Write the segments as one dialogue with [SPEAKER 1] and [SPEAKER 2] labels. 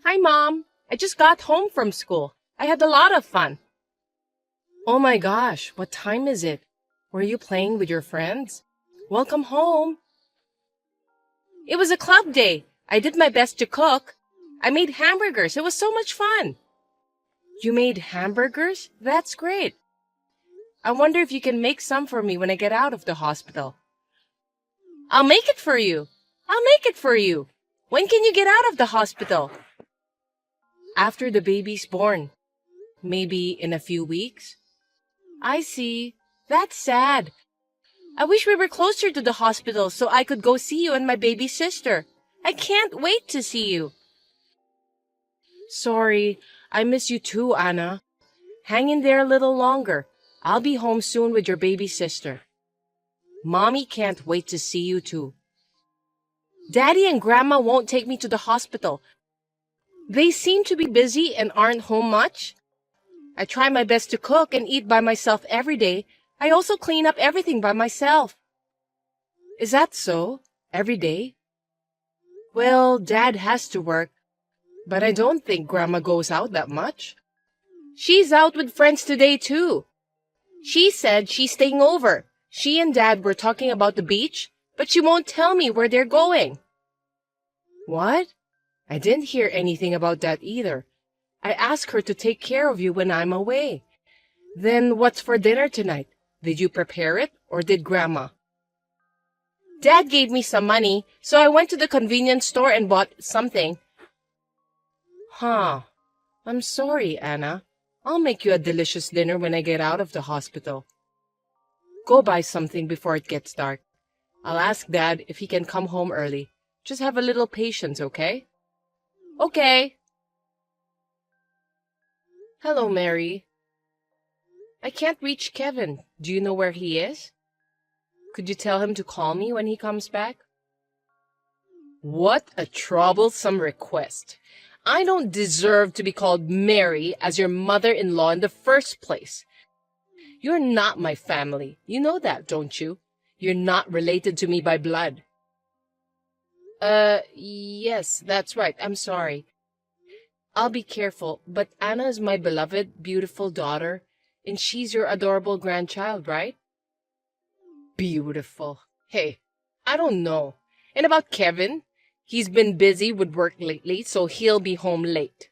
[SPEAKER 1] Hi, Mom. I just got home from school. I had a lot of fun. Oh my gosh, what time is it? Were you playing with your friends? Welcome home. It was a club day. I did my best to cook. I made hamburgers. It was so much fun. You made hamburgers? That's great. I wonder if you can make some for me when I get out of the hospital. I'll make it for you. I'll make it for you. When can you get out of the hospital? After the baby's born. Maybe in a few weeks. I see. That's sad. I wish we were closer to the hospital so I could go see you and my baby sister. I can't wait to see you. Sorry, I miss you too, Anna. Hang in there a little longer. I'll be home soon with your baby sister. Mommy can't wait to see you too. Daddy and Grandma won't take me to the hospital. They seem to be busy and aren't home much. I try my best to cook and eat by myself every day. I also clean up everything by myself. Is that so? Every day? Well, Dad has to work, but I don't think Grandma goes out that much. She's out with friends today, too. She said she's staying over. She and Dad were talking about the beach, but she won't tell me where they're going. What? I didn't hear anything about that either. I asked her to take care of you when I'm away. Then what's for dinner tonight? Did you prepare it, or did Grandma? Dad gave me some money, so I went to the convenience store and bought something. Huh. I'm sorry, Anna. I'll make you a delicious dinner when I get out of the hospital. Go buy something before it gets dark. I'll ask Dad if he can come home early. Just have a little patience, okay? Okay. Hello, Mary. I can't reach Kevin. Do you know where he is? Could you tell him to call me when he comes back? What a troublesome request. I don't deserve to be called Mary as your mother-in-law in the first place. You're not my family. You know that, don't you? You're not related to me by blood. Yes, that's right. I'm sorry. I'll be careful, but Anna is my beloved, beautiful daughter, and she's your adorable grandchild, right? Beautiful. Hey, I don't know. And about Kevin? He's been busy with work lately, so he'll be home late.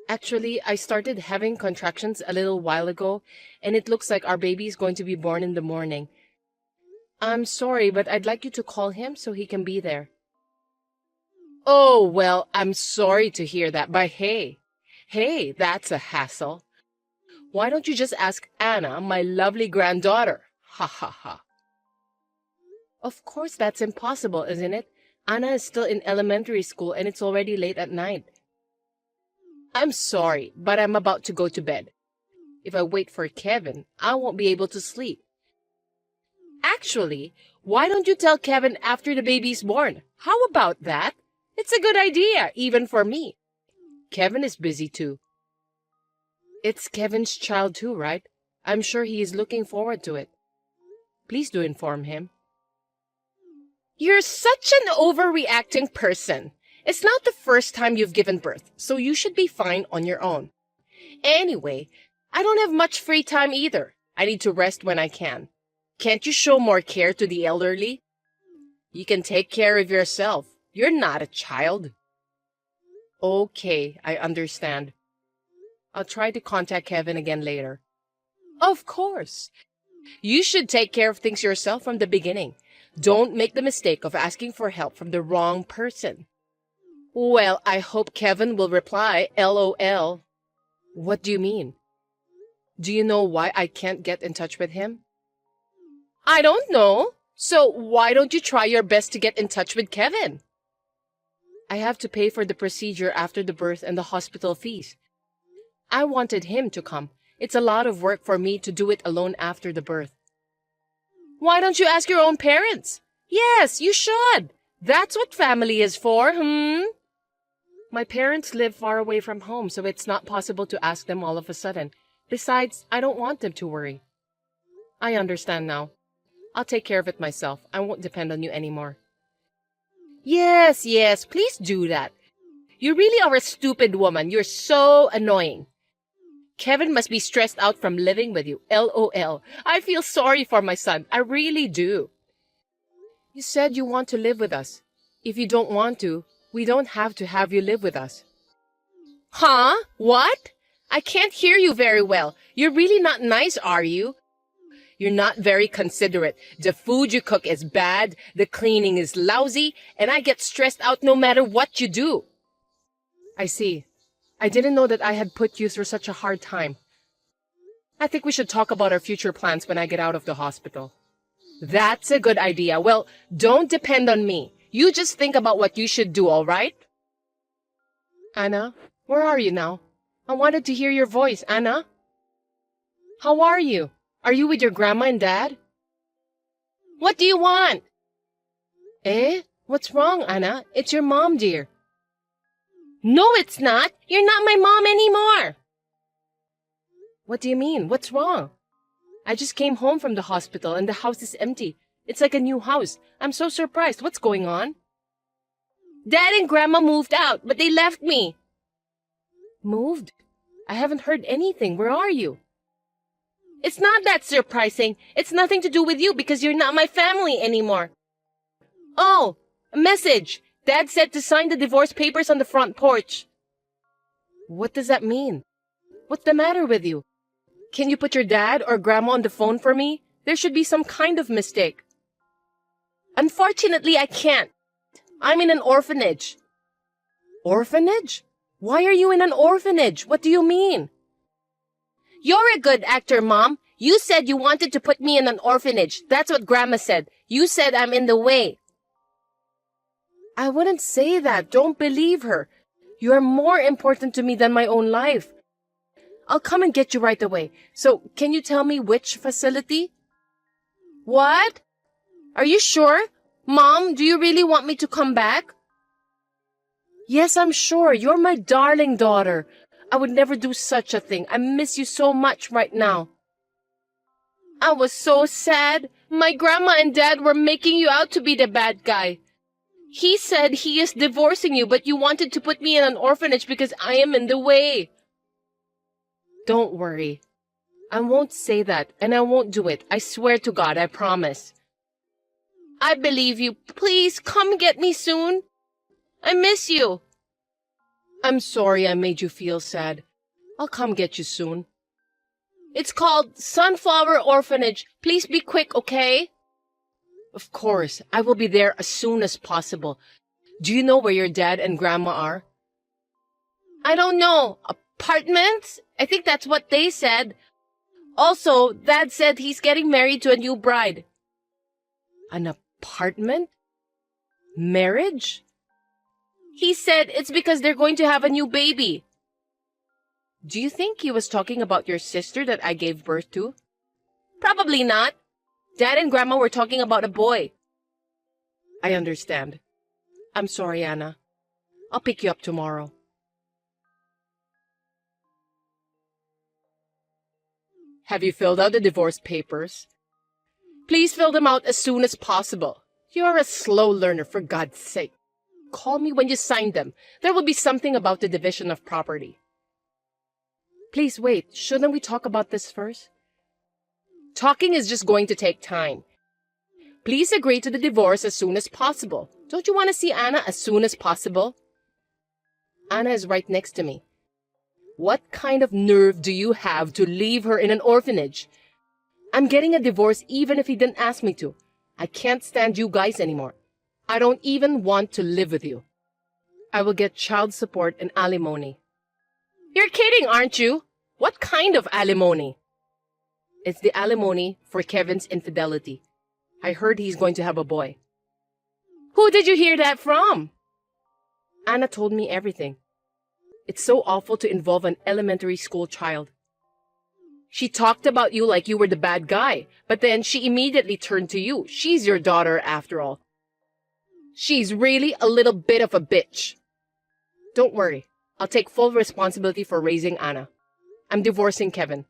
[SPEAKER 1] Actually, I started having contractions a little while ago, and it looks like our baby is going to be born in the morning. I'm sorry, but I'd like you to call him so he can be there. Oh, well, I'm sorry to hear that, but hey, that's a hassle. Why don't you just ask Anna, my lovely granddaughter? Ha ha ha. Of course that's impossible, isn't it? Anna is still in elementary school and it's already late at night. I'm sorry, but I'm about to go to bed. If I wait for Kevin, I won't be able to sleep. Actually, why don't you tell Kevin after the baby's born? How about that? It's a good idea, even for me. Kevin is busy too. It's Kevin's child too, right? I'm sure he is looking forward to it. Please do inform him. You're such an overreacting person. It's not the first time you've given birth, so you should be fine on your own. Anyway, I don't have much free time either. I need to rest when I can. Can't you show more care to the elderly? You can take care of yourself. You're not a child. Okay, I understand. I'll try to contact Kevin again later. Of course. You should take care of things yourself from the beginning. Don't make the mistake of asking for help from the wrong person. Well, I hope Kevin will reply, LOL. What do you mean? Do you know why I can't get in touch with him? I don't know. So why don't you try your best to get in touch with Kevin? I have to pay for the procedure after the birth and the hospital fees. I wanted him to come. It's a lot of work for me to do it alone after the birth. Why don't you ask your own parents? Yes, you should. That's what family is for, My parents live far away from home, so it's not possible to ask them all of a sudden. Besides, I don't want them to worry. I understand now. I'll take care of it myself. I won't depend on you anymore. Yes, please do that. You really are a stupid woman. You're so annoying. Kevin must be stressed out from living with you. LOL. I feel sorry for my son. I really do. You said you want to live with us. If you don't want to, we don't have to have you live with us. Huh? What? I can't hear you very well. You're really not nice, are you? You're not very considerate. The food you cook is bad, the cleaning is lousy, and I get stressed out no matter what you do. I see. I didn't know that I had put you through such a hard time. I think we should talk about our future plans when I get out of the hospital. That's a good idea. Well, don't depend on me. You just think about what you should do, all right? Anna, where are you now? I wanted to hear your voice, Anna. How are you? Are you with your grandma and dad? What do you want? Eh? What's wrong, Anna? It's your mom, dear. No, it's not. You're not my mom anymore. What do you mean? What's wrong? I just came home from the hospital and the house is empty. It's like a new house. I'm so surprised. What's going on? Dad and Grandma moved out, but they left me. Moved? I haven't heard anything. Where are you? It's not that surprising. It's nothing to do with you because you're not my family anymore. Oh, a message. Dad said to sign the divorce papers on the front porch. What does that mean? What's the matter with you? Can you put your dad or grandma on the phone for me? There should be some kind of mistake. Unfortunately, I can't. I'm in an orphanage. Orphanage? Why are you in an orphanage? What do you mean? You're a good actor, Mom. You said you wanted to put me in an orphanage. That's what Grandma said. You said I'm in the way. I wouldn't say that. Don't believe her. You are more important to me than my own life. I'll come and get you right away. So, can you tell me which facility? What? Are you sure? Mom, do you really want me to come back? Yes, I'm sure. You're my darling daughter. I would never do such a thing. I miss you so much right now. I was so sad. My grandma and dad were making you out to be the bad guy. He said he is divorcing you, but you wanted to put me in an orphanage because I am in the way. Don't worry. I won't say that, and I won't do it. I swear to God, I promise. I believe you. Please come get me soon. I miss you. I'm sorry I made you feel sad. I'll come get you soon. It's called Sunflower Orphanage. Please be quick, okay? Of course, I will be there as soon as possible. Do you know where your dad and grandma are? I don't know. Apartments? I think that's what they said. Also, Dad said he's getting married to a new bride. An apartment? Marriage? He said it's because they're going to have a new baby. Do you think he was talking about your sister that I gave birth to? Probably not. Dad and Grandma were talking about a boy. I understand. I'm sorry, Anna. I'll pick you up tomorrow. Have you filled out the divorce papers? Please fill them out as soon as possible. You're a slow learner, for God's sake. Call me when you sign them. There will be something about the division of property. Please wait. Shouldn't we talk about this first? Talking is just going to take time. Please agree to the divorce as soon as possible. Don't you want to see Anna as soon as possible? Anna is right next to me. What kind of nerve do you have to leave her in an orphanage? I'm getting a divorce even if he didn't ask me to. I can't stand you guys anymore. I don't even want to live with you. I will get child support and alimony. You're kidding, aren't you? What kind of alimony? It's the alimony for Kevin's infidelity. I heard he's going to have a boy. Who did you hear that from? Anna told me everything. It's so awful to involve an elementary school child. She talked about you like you were the bad guy, but then she immediately turned to you. She's your daughter after all. She's really a little bit of a bitch. Don't worry. I'll take full responsibility for raising Anna. I'm divorcing Kevin.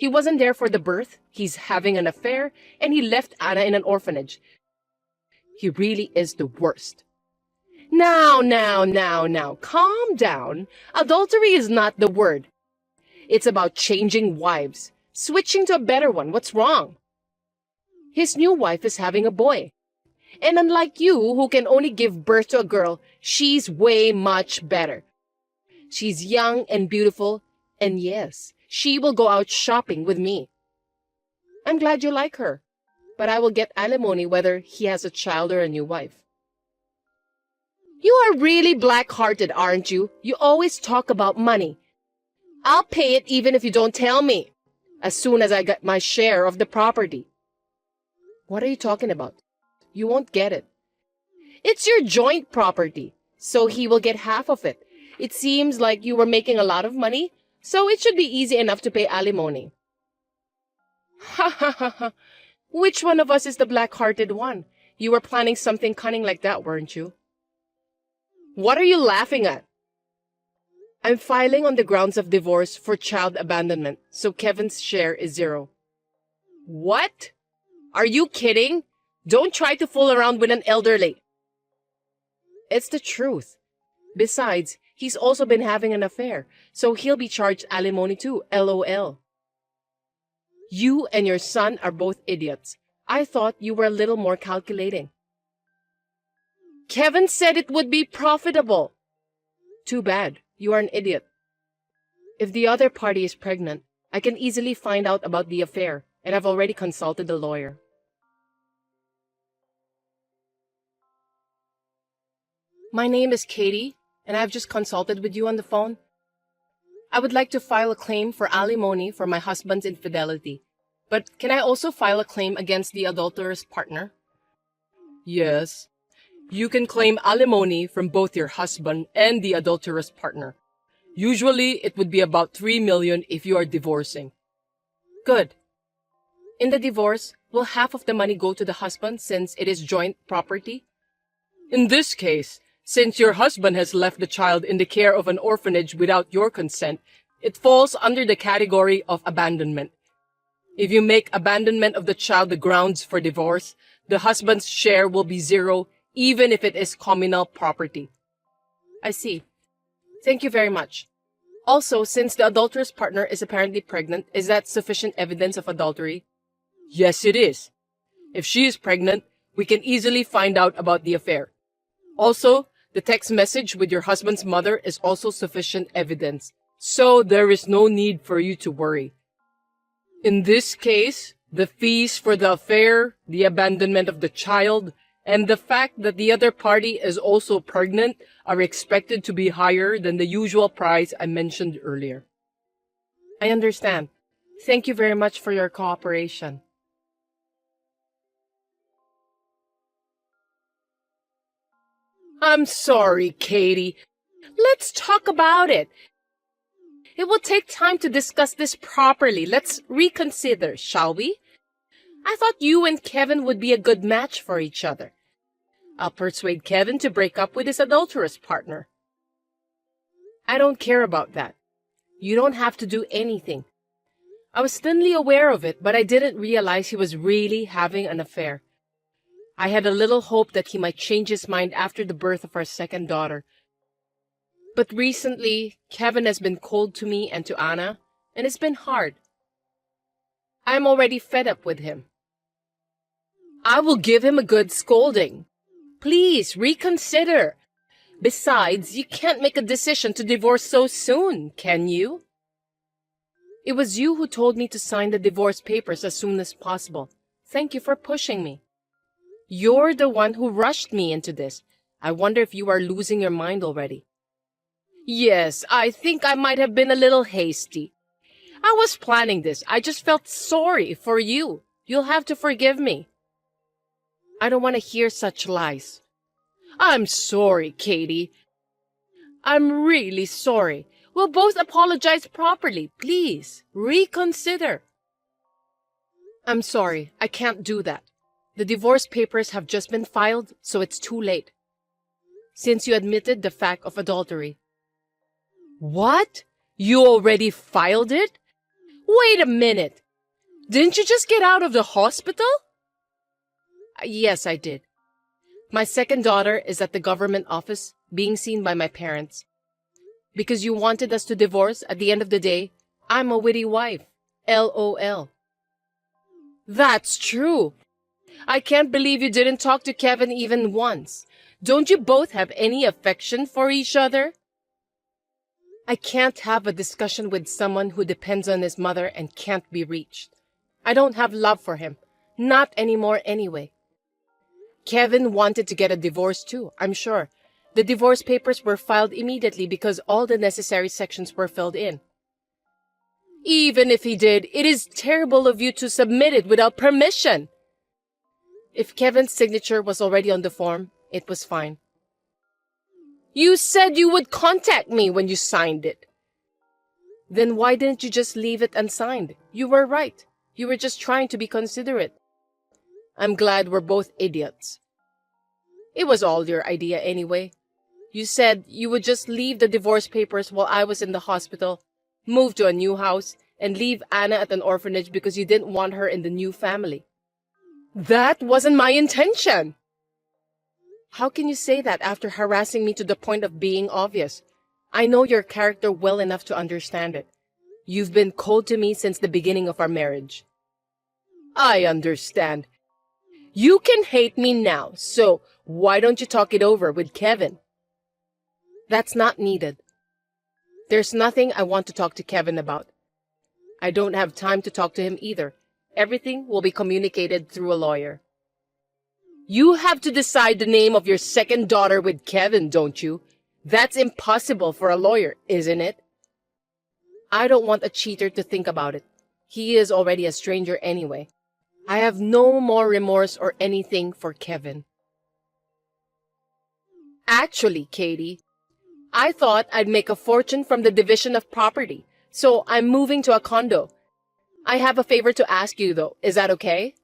[SPEAKER 1] He wasn't there for the birth, he's having an affair, and he left Anna in an orphanage. He really is the worst. Now. Calm down. Adultery is not the word. It's about changing wives. Switching to a better one. What's wrong? His new wife is having a boy. And unlike you, who can only give birth to a girl, she's way much better. She's young and beautiful, and yes, she will go out shopping with me. I'm glad you like her, but I will get alimony whether he has a child or a new wife. You are really black-hearted, aren't you? You always talk about money. I'll pay it even if you don't tell me, as soon as I get my share of the property. What are you talking about? You won't get it. It's your joint property, so he will get half of it. It seems like you were making a lot of money, so it should be easy enough to pay alimony. Ha ha ha ha. Which one of us is the black-hearted one? You were planning something cunning like that, weren't you? What are you laughing at? I'm filing on the grounds of divorce for child abandonment, so Kevin's share is 0. What? Are you kidding? Don't try to fool around with an elderly. It's the truth. Besides, he's also been having an affair, so he'll be charged alimony too, LOL. You and your son are both idiots. I thought you were a little more calculating. Kevin said it would be profitable. Too bad. You are an idiot. If the other party is pregnant, I can easily find out about the affair, and I've already consulted the lawyer. My name is Katie, and I've just consulted with you on the phone. I would like to file a claim for alimony for my husband's infidelity. But can I also file a claim against the adulterous partner? Yes. You can claim alimony from both your husband and the adulterous partner. Usually, it would be about $3 million if you are divorcing. Good. In the divorce, will half of the money go to the husband since it is joint property? In this case, since your husband has left the child in the care of an orphanage without your consent, it falls under the category of abandonment. If you make abandonment of the child the grounds for divorce, the husband's share will be 0, even if it is communal property. I see. Thank you very much. Also, since the adulterous partner is apparently pregnant, is that sufficient evidence of adultery? Yes, it is. If she is pregnant, we can easily find out about the affair. Also, the text message with your husband's mother is also sufficient evidence, so there is no need for you to worry. In this case, the fees for the affair, the abandonment of the child, and the fact that the other party is also pregnant are expected to be higher than the usual price I mentioned earlier. I understand. Thank you very much for your cooperation. I'm sorry, Katie. Let's talk about it. It will take time to discuss this properly. Let's reconsider, shall we? I thought you and Kevin would be a good match for each other. I'll persuade Kevin to break up with his adulterous partner. I don't care about that. You don't have to do anything. I was thinly aware of it, but I didn't realize he was really having an affair. I had a little hope that he might change his mind after the birth of our second daughter. But recently, Kevin has been cold to me and to Anna, and it's been hard. I'm already fed up with him. I will give him a good scolding. Please, reconsider. Besides, you can't make a decision to divorce so soon, can you? It was you who told me to sign the divorce papers as soon as possible. Thank you for pushing me. You're the one who rushed me into this. I wonder if you are losing your mind already. Yes, I think I might have been a little hasty. I was planning this. I just felt sorry for you. You'll have to forgive me. I don't want to hear such lies. I'm sorry, Katie. I'm really sorry. We'll both apologize properly. Please, reconsider. I'm sorry. I can't do that. The divorce papers have just been filed, so it's too late. Since you admitted the fact of adultery. What? You already filed it? Wait a minute. Didn't you just get out of the hospital? Yes, I did. My second daughter is at the government office, being seen by my parents. Because you wanted us to divorce, at the end of the day, I'm a witty wife. LOL. That's true. I can't believe you didn't talk to Kevin even once. Don't you both have any affection for each other? I can't have a discussion with someone who depends on his mother and can't be reached. I don't have love for him. Not anymore anyway. Kevin wanted to get a divorce too, I'm sure. The divorce papers were filed immediately because all the necessary sections were filled in. Even if he did, it is terrible of you to submit it without permission. If Kevin's signature was already on the form, it was fine. You said you would contact me when you signed it. Then why didn't you just leave it unsigned? You were right. You were just trying to be considerate. I'm glad we're both idiots. It was all your idea anyway. You said you would just leave the divorce papers while I was in the hospital, move to a new house, and leave Anna at an orphanage because you didn't want her in the new family. That wasn't my intention. How can you say that after harassing me to the point of being obvious? I know your character well enough to understand it. You've been cold to me since the beginning of our marriage. I understand. You can hate me now, so why don't you talk it over with Kevin? That's not needed. There's nothing I want to talk to Kevin about. I don't have time to talk to him either. Everything will be communicated through a lawyer. You have to decide the name of your second daughter with Kevin, don't you? That's impossible for a lawyer, isn't it? I don't want a cheater to think about it. He is already a stranger anyway. I have no more remorse or anything for Kevin. Actually, Katie, I thought I'd make a fortune from the division of property, so I'm moving to a condo. I have a favor to ask you, though. Is that okay?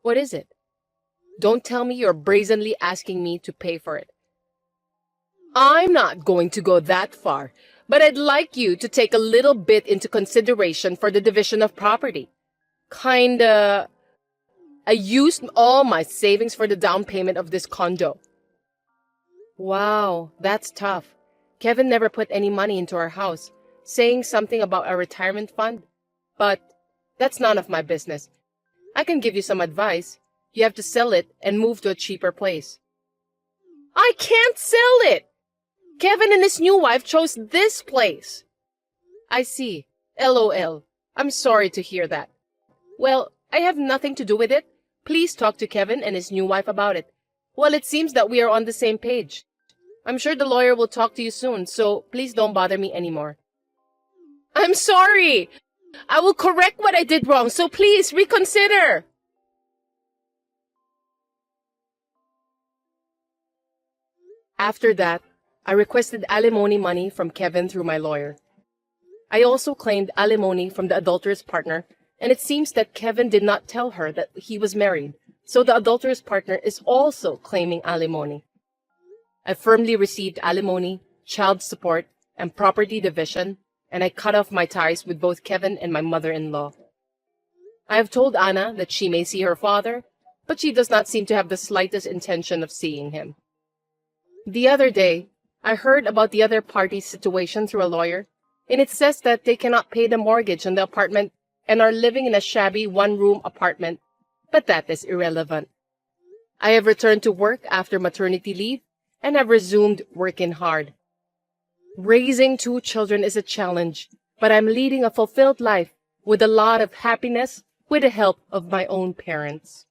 [SPEAKER 1] What is it? Don't tell me you're brazenly asking me to pay for it. I'm not going to go that far, but I'd like you to take a little bit into consideration for the division of property. I used all my savings for the down payment of this condo. Wow, that's tough. Kevin never put any money into our house, saying something about a retirement fund. But that's none of my business. I can give you some advice. You have to sell it and move to a cheaper place. I can't sell it! Kevin and his new wife chose this place. I see. LOL. I'm sorry to hear that. Well, I have nothing to do with it. Please talk to Kevin and his new wife about it. Well, it seems that we are on the same page. I'm sure the lawyer will talk to you soon, so please don't bother me anymore. I'm sorry! I will correct what I did wrong, so please reconsider! After that, I requested alimony money from Kevin through my lawyer. I also claimed alimony from the adulterous partner, and it seems that Kevin did not tell her that he was married, so the adulterous partner is also claiming alimony. I firmly received alimony, child support, and property division, and I cut off my ties with both Kevin and my mother-in-law. I have told Anna that she may see her father, but she does not seem to have the slightest intention of seeing him. The other day, I heard about the other party's situation through a lawyer, and it says that they cannot pay the mortgage on the apartment and are living in a shabby one-room apartment, but that is irrelevant. I have returned to work after maternity leave and have resumed working hard. Raising 2 children is a challenge, but I'm leading a fulfilled life with a lot of happiness with the help of my own parents.